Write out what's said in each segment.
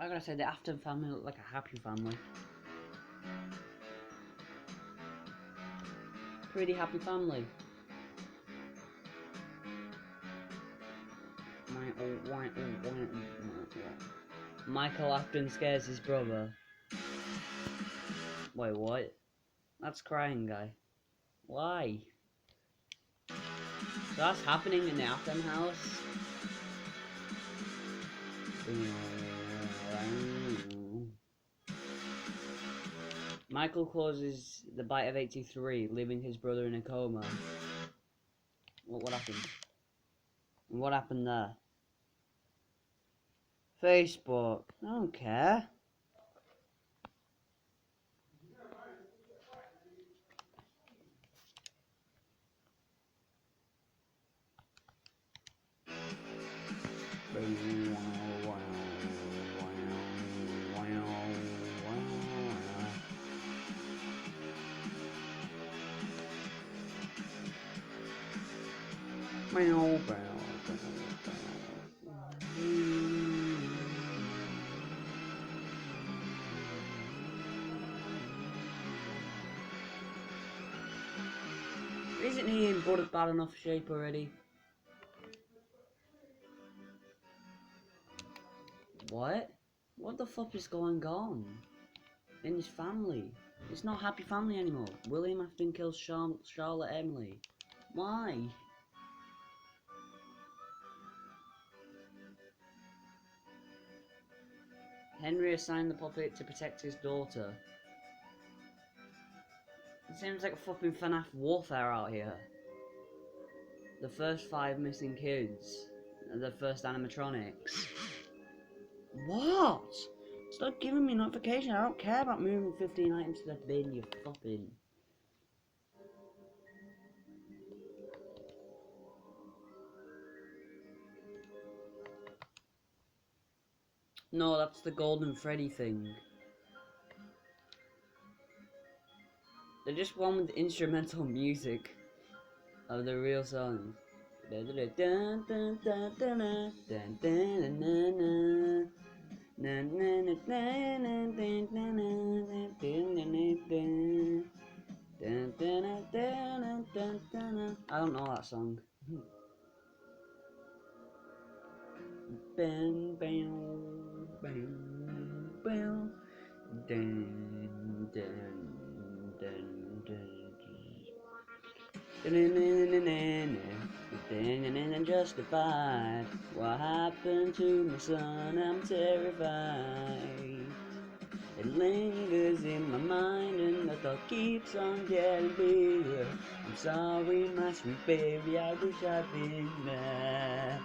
I gotta say, the Afton family look like a happy family. Pretty happy family. Michael Afton scares his brother. Wait, what? That's crying guy. Why? So that's happening in the Afton house? Michael causes the bite of 83, leaving his brother in a coma. What happened? What happened there? Facebook. I don't care. Isn't he in bad enough shape already? What? What the fuck is going on in his family? It's not a happy family anymore. William Afton kills Charlotte Emily. Why? Henry assigned the puppet to protect his daughter. It seems like a fucking FNAF warfare out here. The first 5 missing kids. The first animatronics. What? Stop giving me notification. I don't care about moving 15 items to the bin, you fucking. No, that's the Golden Freddy thing. They just one with instrumental music of the real song. I don't know that song. Bang, bang, bang, bang, dun, dun, dun, dun. Unjustified. What happened to my son? I'm terrified. It lingers in my mind and the thought keeps on getting bigger. I'm sorry, my sweet baby, I wish I'd been there.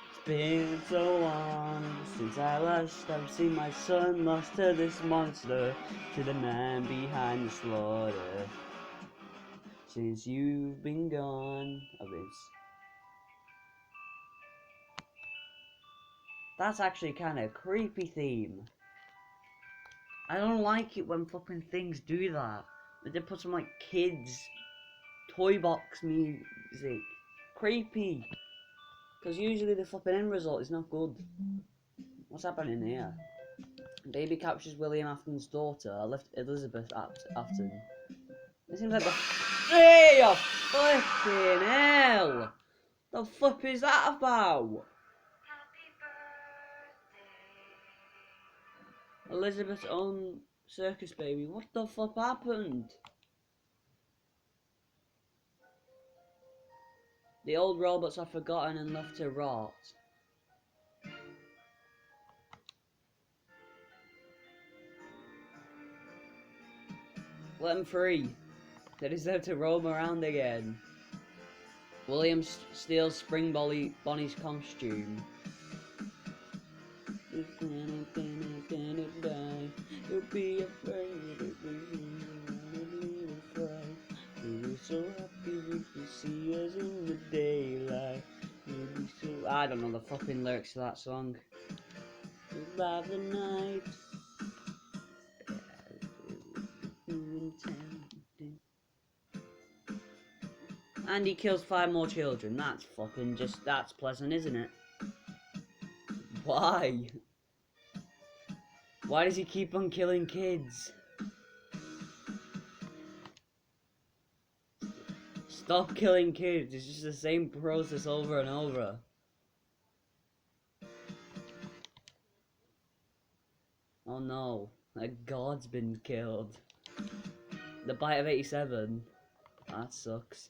It's been so long since I've seen my son lost to this monster, to the man behind the slaughter. Since you've been gone, that's actually kind of a creepy theme. I don't like it when fucking things do that. They put some like kids toy box music. Creepy. Because usually the flipping end result is not good. What's happening here? Baby captures William Afton's daughter, Elizabeth Afton. It seems like the... Hey, you fucking hell! The fuck is that about? Elizabeth's own circus baby. What the fuck happened? The old robots are forgotten and left to rot. Let them free. They deserve to roam around again. William steals Spring Bonnie's costume. You'll be afraid we're so happy if you see us in the daylight. You'll be so... I don't know the fucking lyrics to that song. Survive the night. And he kills 5 more children. That's fucking that's pleasant, isn't it? Why? Why does he keep on killing kids? Stop killing kids. It's just the same process over and over. Oh no, a god's been killed. The Bite of 87. That sucks.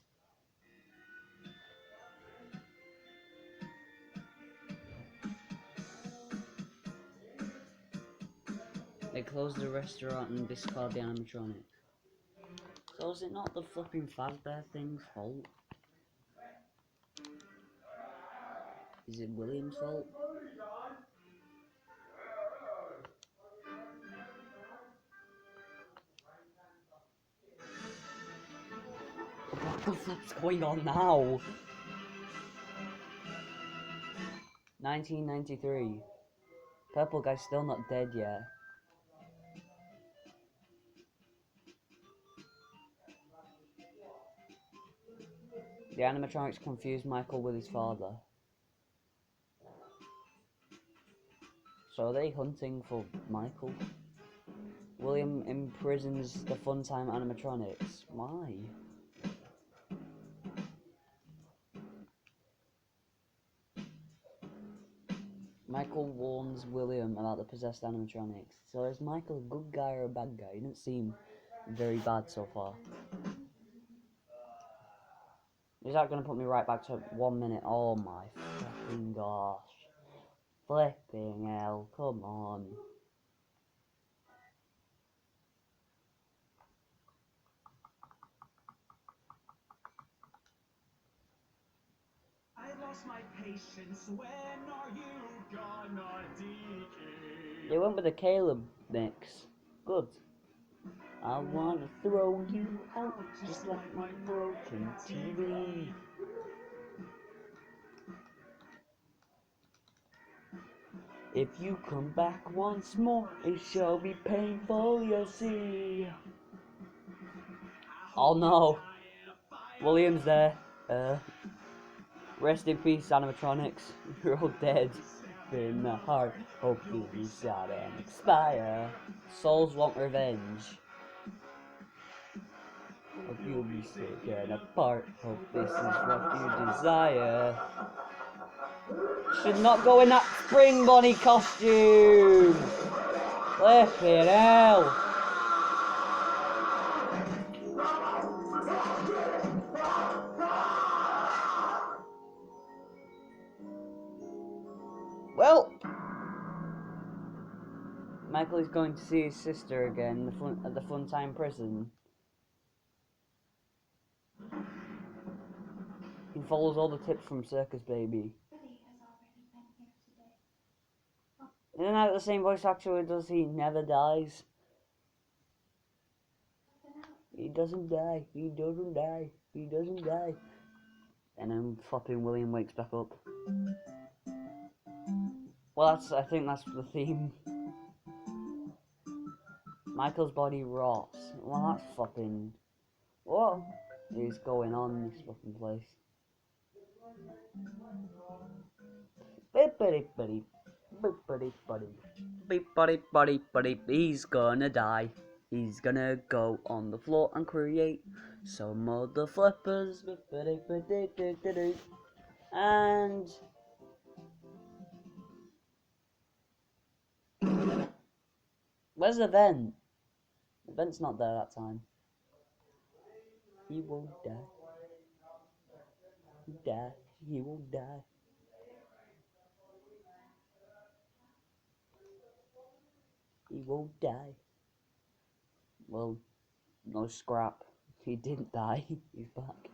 They closed the restaurant and discarded the animatronic. So is it not the flipping Fazbear thing's fault? Is it William's fault? What the flip's going on now? 1993. Purple guy's still not dead yet. The animatronics confused Michael with his father. So are they hunting for Michael? William imprisons the Funtime animatronics. Why? Michael warns William about the possessed animatronics. So is Michael a good guy or a bad guy? He doesn't seem very bad so far. Is that going to put me right back to 1 minute? Oh my fucking gosh. Flipping hell, come on. I lost my patience. When are you gonna decay? They went with the Caleb mix. Good. I wanna throw you out just like my broken TV. If you come back once more, it shall be painful, you'll see. Oh no. William's there. Rest in peace, animatronics. You're all dead. In the heart, hope you'll be sad and expire. Souls want revenge. Hope you'll be sick and apart. Hope this is what you desire. Should not go in that spring bunny costume. Flipping hell. Well, Michael is going to see his sister again at the Funtime prison. He follows all the tips from Circus Baby. Isn't that the same voice actor who does He Never Dies? He doesn't die. He doesn't die. He doesn't die. And then flipping William wakes back up. Well, I think that's the theme. Michael's body rots. Well, that's fucking... What is going on in this fucking place? He's gonna die. He's gonna go on the floor and create some other flippers. And... Where's the vent? The vent's not there that time. He won't die. He die. He won't die. He won't die. Well, no scrap. He didn't die. He's back.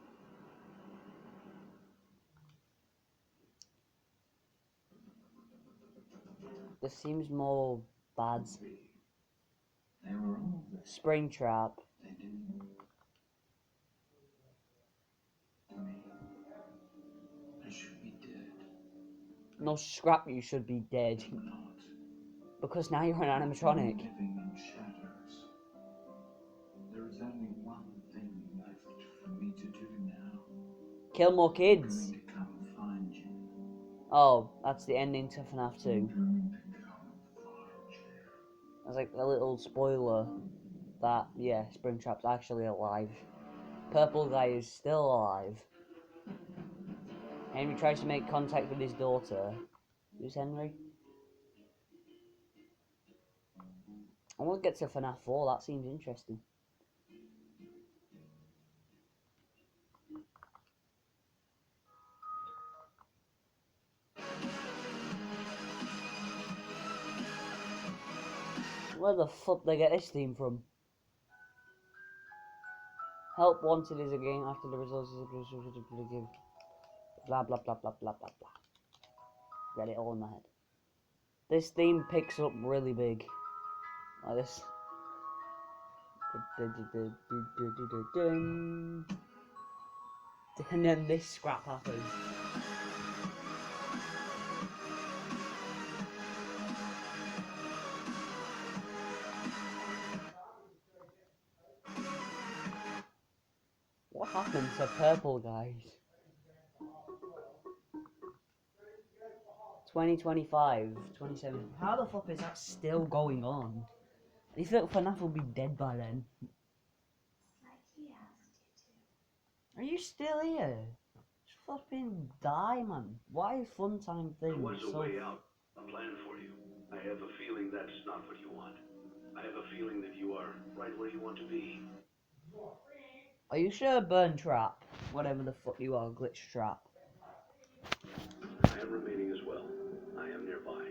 This seems more bad. Springtrap. I should be dead. No scrap, you should be dead. Not. Because now you're an animatronic. Living in shadows. There is only one thing left for me to do now. Kill more I'm kids. going to come find you. Oh, that's the ending to FNAF 2. I'm going to come find you. There's like a little spoiler that, yeah, Springtrap's actually alive. Purple guy is still alive. Henry tries to make contact with his daughter. Who's Henry? I want to get to FNAF 4, that seems interesting. Where the fuck they get this theme from? Help Wanted is a game after the results of the blah blah blah blah blah blah blah. Read it all in my head. This theme picks up really big. Like this. And then this scrap happens. What happened to Purple Guys? 2025, 27. How the fuck is that still going on? You think FNAF will be dead by then? Like he asked you to. Are you still here? Just fucking die, man. Why is Funtime There thing was a so... way out, a plan for you. I have a feeling that's not what you want. I have a feeling that you are right where you want to be. Are you sure, Burn Trap? Whatever the fuck you are, Glitch Trap. I am remaining as well. I am nearby.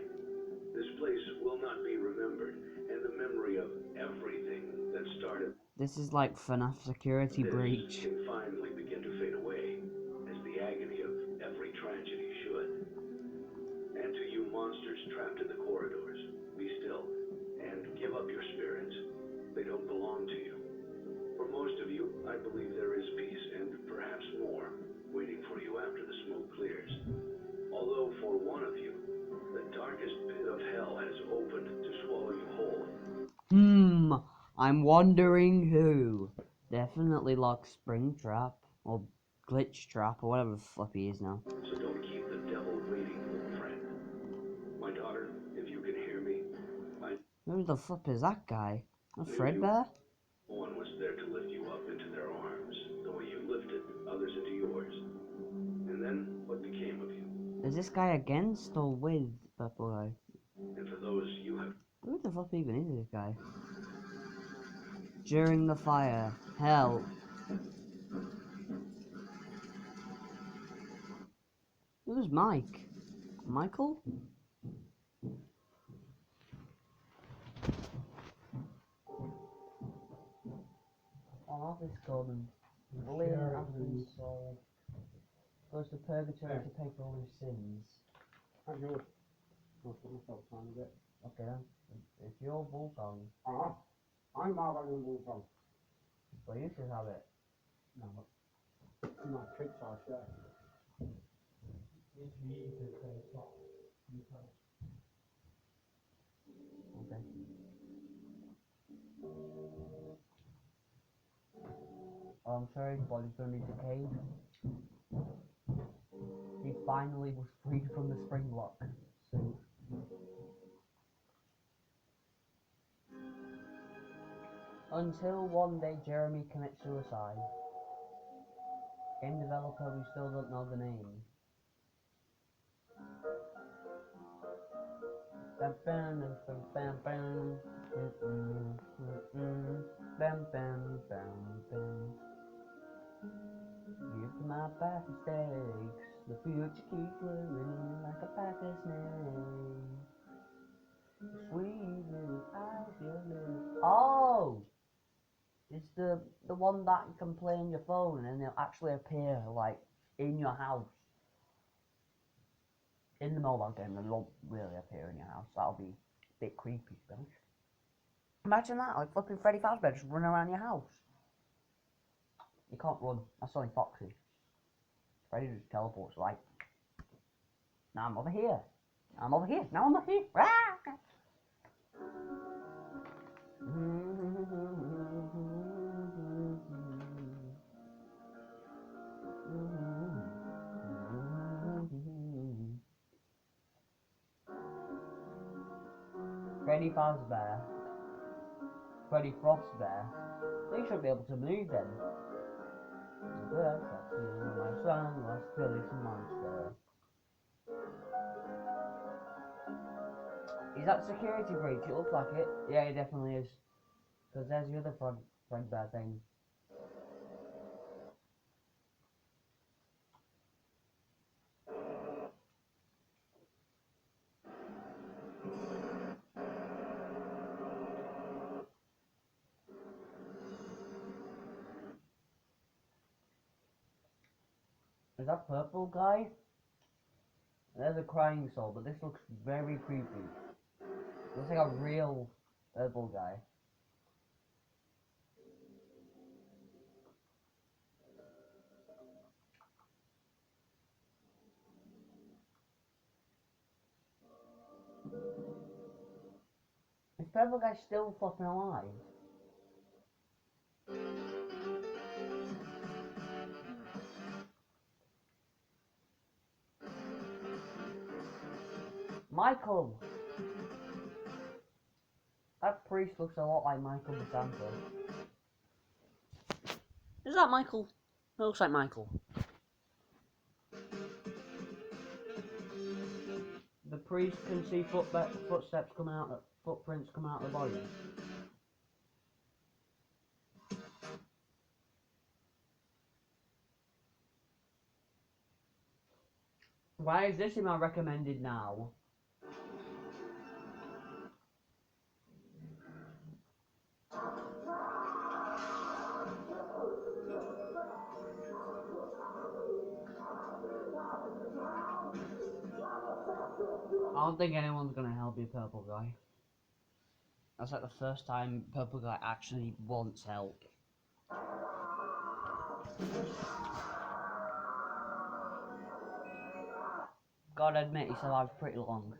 This place will not be remembered, and the memory of everything that started This is like FNAF Security this Breach. can finally begin to fade away, as the agony of every tragedy should. And to you monsters trapped in the corridors, be still, and give up your spirits. They don't belong to you. For most of you, I believe there is peace, and perhaps more, waiting for you after the smoke clears. Although for one of you, the darkest pit of hell has opened to swallow you whole. I'm wondering who. Definitely like Springtrap, or Glitch Trap, or whatever the fuck he is now. So don't keep the devil waiting, old friend. My daughter, if you can hear me, Who the fuck is that guy? A Knew Fredbear? no one was there to lift you up into their arms, the way you lifted others into yours. And then, what became of you? Is this guy against or with Purple Guy? And for those you have Who the fuck even is this guy? During the fire. Hell. Who's Mike? Michael? Oh, this Gordon. William Athens Saul goes to purgatory to pay for all his sins. That's yours. I'll put myself down a bit. Okay then. It's your Bullsong. I'm Marvin and Bullsong. Well, you should have it. No, but my tricks are share. It's me to play top. You play. Okay. Oh, I'm sorry, his body's gonna be decayed. He finally was freed from the spring lock. So. Until one day Jeremy commits suicide. Game developer, we still don't know the name. Bam bam bam bam bam bam bam bam bam. Give my past mistakes, the future keeps living like a pack of snakes. Sweet little eyes, your lips. Oh! It's the one that you can play on your phone and they'll actually appear like in your house. In the mobile game, they won't really appear in your house. That'll be a bit creepy, to be honest. Imagine that, like flipping Freddy Fazbear just running around your house. You can't run, that's only Foxy. Freddy just teleports like, now I'm over here. I'm over here, now I'm over here. Freddy Fazbear Freddy Frostbear, they should be able to move then. Yes, that's my son was killing some monster. Is that security breach? It looks like it. Yeah, it definitely is. Because there's the other Fredbear thing. Is that purple guy? There's a crying soul, but this looks very creepy. Looks like a real purple guy. Is purple guy still fucking alive? Michael! That priest looks a lot like Michael DeSanto. Is that Michael? It looks like Michael. The priest can see footsteps coming out, footprints coming out of the body. Why is this in my recommended now? I don't think anyone's gonna help you, purple guy. That's like the first time purple guy actually wants help. Gotta admit, he's alive pretty long.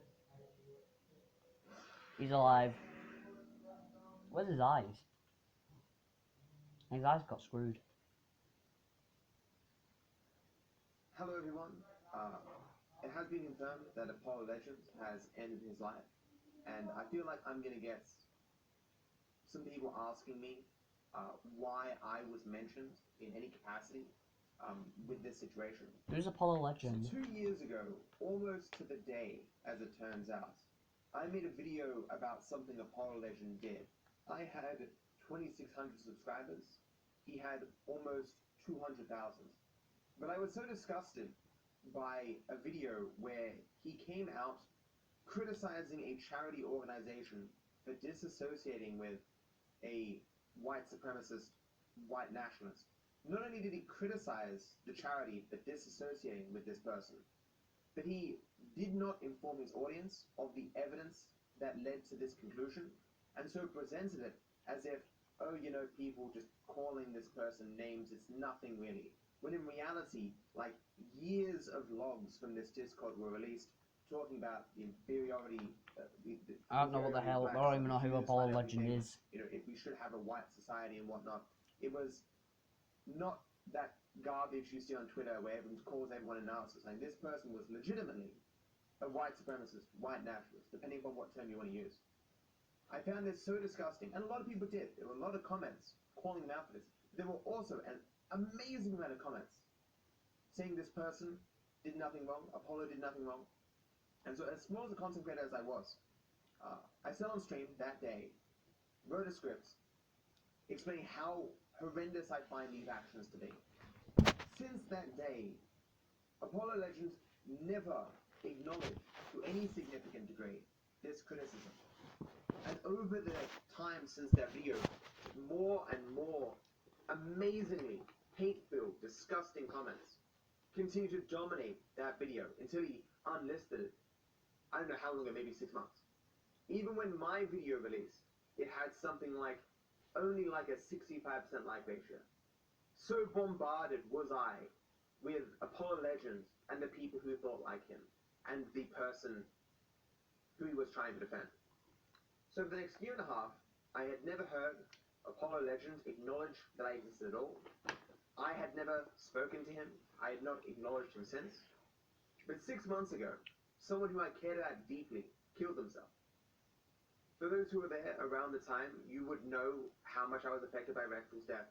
He's alive. Where's his eyes? His eyes got screwed. Hello everyone. It has been confirmed that Apollo Legends has ended his life, and I feel like I'm gonna get some people asking me why I was mentioned in any capacity with this situation. Who's Apollo Legend? So 2 years ago, almost to the day, as it turns out, I made a video about something Apollo Legend did. I had 2,600 subscribers. He had almost 200,000. But I was so disgusted by a video where he came out criticizing a charity organization for disassociating with a white supremacist, white nationalist. Not only did he criticize the charity for disassociating with this person, but he did not inform his audience of the evidence that led to this conclusion, and so presented it as if, oh, you know, people just calling this person names, it's nothing really. When in reality, like, years of logs from this Discord were released talking about the inferiority. I don't know what the hell. I don't even know who Apollo Legend is. You know, if we should have a white society and whatnot. It was not that garbage you see on Twitter where everyone calls everyone an narcissist. Like, this person was legitimately a white supremacist, white nationalist, depending on what term you want to use. I found this so disgusting, and a lot of people did. There were a lot of comments calling them out for this. There were also an amazing amount of comments saying this person did nothing wrong, Apollo did nothing wrong. And so, as small as a content creator as I was, I said on stream that day, wrote a script explaining how horrendous I find these actions to be. Since that day, Apollo Legends never acknowledged to any significant degree this criticism. And over the time since that video, more and more amazingly hate-filled, disgusting comments continue to dominate that video until he unlisted it. I don't know how long ago, maybe 6 months. Even when my video released, it had something like, only like a 65% like ratio. So bombarded was I with Apollo Legends and the people who thought like him, and the person who he was trying to defend. So for the next year and a half, I had never heard Apollo Legends acknowledge that I existed at all. I had never spoken to him. I had not acknowledged him since. But 6 months ago, someone who I cared about deeply killed himself. For those who were there around the time, you would know how much I was affected by Rectal's death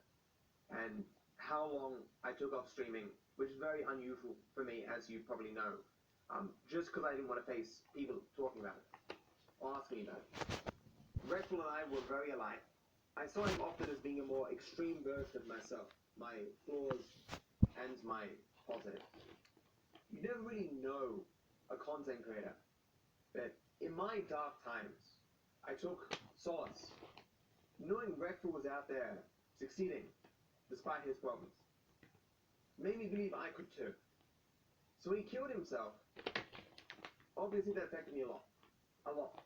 and how long I took off streaming, which is very unusual for me, as you probably know, just because I didn't want to face people talking about it or asking me about it. Rectal and I were very alike. I saw him often as being a more extreme version of myself, my flaws and my positives. You never really know a content creator, but in my dark times, I took solace knowing Rectal was out there succeeding despite his problems. Made me believe I could too. So when he killed himself, obviously that affected me a lot. A lot.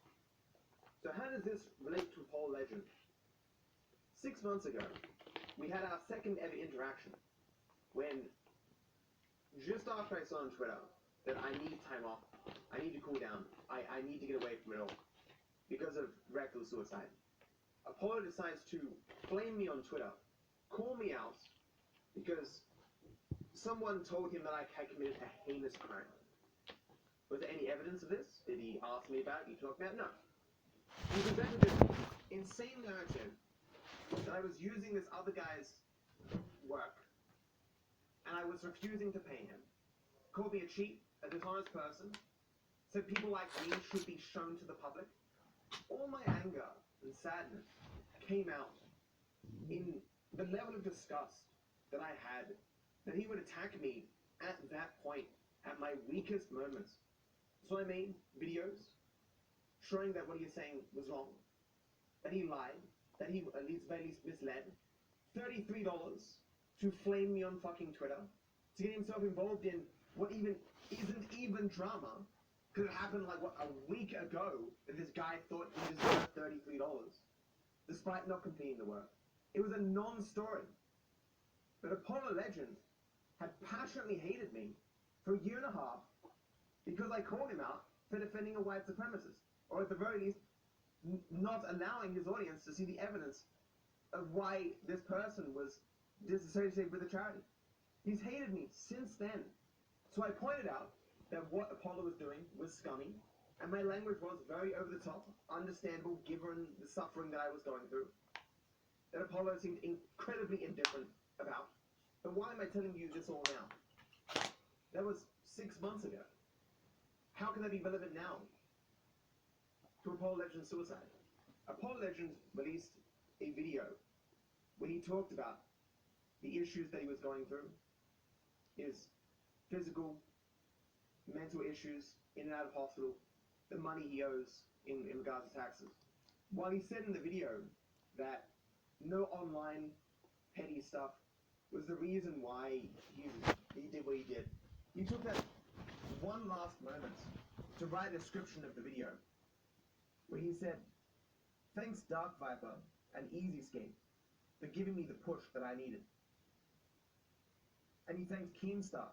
So how does this relate to Apollo Legend? 6 months ago, we had our second ever interaction when, just after I saw on Twitter that I need time off, I need to cool down, I need to get away from it all because of Rectal's suicide, Apollo decides to flame me on Twitter, call me out because someone told him that I had committed a heinous crime. Was there any evidence of this? Did he ask me about it? You talked about it? No. He presented this insane narrative that I was using this other guy's work and I was refusing to pay him. Called me a cheat, a dishonest person, said people like me should be shown to the public. All my anger and sadness came out in the level of disgust that I had that he would attack me at that point, at my weakest moments. So I made videos showing that what he was saying was wrong, that he lied, that he at least misled. $33 to flame me on fucking Twitter, to get himself involved in what isn't even drama, because it happened like a week ago that this guy thought he deserved $33, despite not completing the work. It was a non-story. But Apollo Legend had passionately hated me for a year and a half because I called him out for defending a white supremacist, or at the very least, not allowing his audience to see the evidence of why this person was disassociated with the charity. He's hated me since then. So I pointed out that what Apollo was doing was scummy, and my language was very over the top, understandable given the suffering that I was going through, that Apollo seemed incredibly indifferent about. But why am I telling you this all now? That was 6 months ago. How can that be relevant now to Apollo Legend's suicide? Apollo Legend released a video where he talked about the issues that he was going through, his physical, mental issues in and out of hospital, the money he owes in regards to taxes. While he said in the video that no online petty stuff was the reason why he did what he did, he took that one last moment to write a description of the video where he said, "Thanks Dark Viper and Easyscape for giving me the push that I needed." And he thanked Keemstar